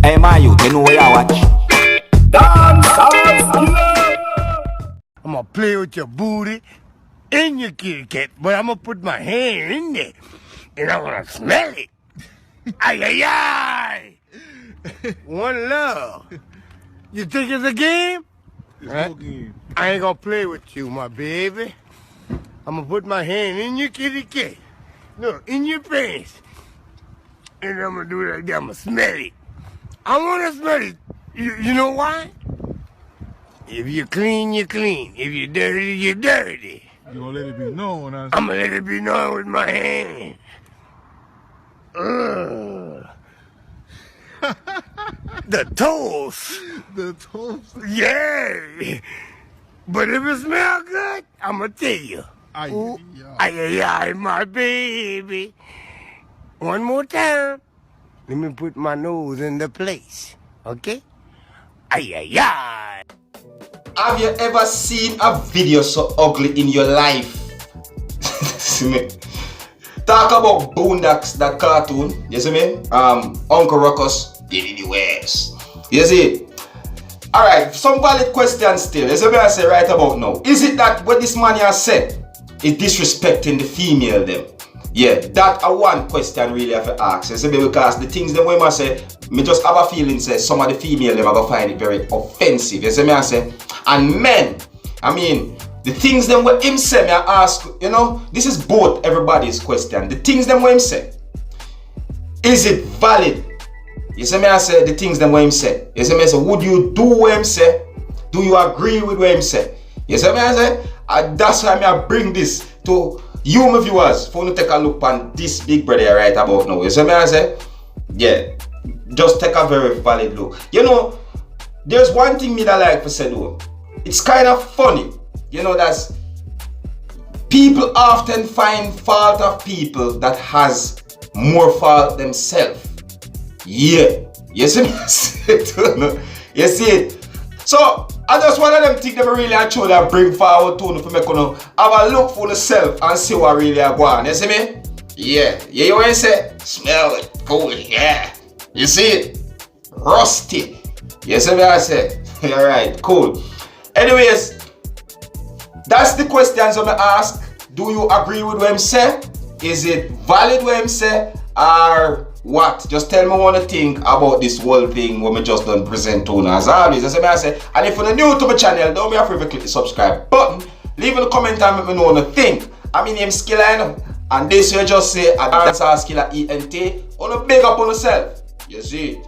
Hey, my youth, you know where you watch? I'ma play with your booty in your kitty cat, but I'ma put my hand in there and I'm gonna smell it. Ay, ay, ay. One love. You think it's a game? It's no game. I ain't gonna play with you, my baby. I'ma put my hand in your kitty cat. No, in your pants. And I'm gonna do it like that. I'ma smell it. I wanna smell it. You know why? If you're clean, you're clean. If you're dirty, you're dirty. You gonna let it be known? I'm gonna let it be known with my hand. The toes. The toast. Yeah. But if it smell good, I'ma tell you. Ay, Ooh, ay, ay, ay, ay, my baby. One more time. Let me put my nose in the place. Okay? Ay, ay, ay. Have you ever seen a video so ugly in your life? See me? Talk about Boondocks, that cartoon. You see me? Uncle Ruckus did it the West. You see? Alright, some valid questions still. You see me I say right about now. Is it that what this man has said is disrespecting the female them? Yeah, that a one question really have to ask. You see me? Because the things them women say, me just have a feeling say some of the female them are gonna find it very offensive. You see me I say? And men, I mean, the things them what him say, me I ask, you know, this is both everybody's question. The things them what him say, is it valid? You see me I say, the things them what him say. You see me I say, would you do what him say? Do you agree with what him say? You see me I say, that's why me I bring this to you, my viewers, for you to take a look on this big brother right about now. You see me I say, yeah, just take a very valid look. You know, there's one thing me that I like to say though. It's kind of funny, you know, that's people often find fault of people that has more fault themselves. Yeah, you see me? You see it? So I just one of them think them really actually bring forward to for me to have a look for yourself and see what really are going. You see me? Yeah, you want to say? Smell it, cool, yeah. You see it? Rusty. You see me? I say, alright, cool. Anyways, that's the questions I'm gonna ask. Do you agree with what I'm saying? Is it valid what I'm saying? Or what? Just tell me what you think about this whole thing when we just done present to now. As always, as I say, and if you're new to my channel, don't be afraid to click the subscribe button. Leave a comment and let me know what you think. My name is Skilla, and this you just say, I dance Skilla ENT. On a big up on yourself. You see it?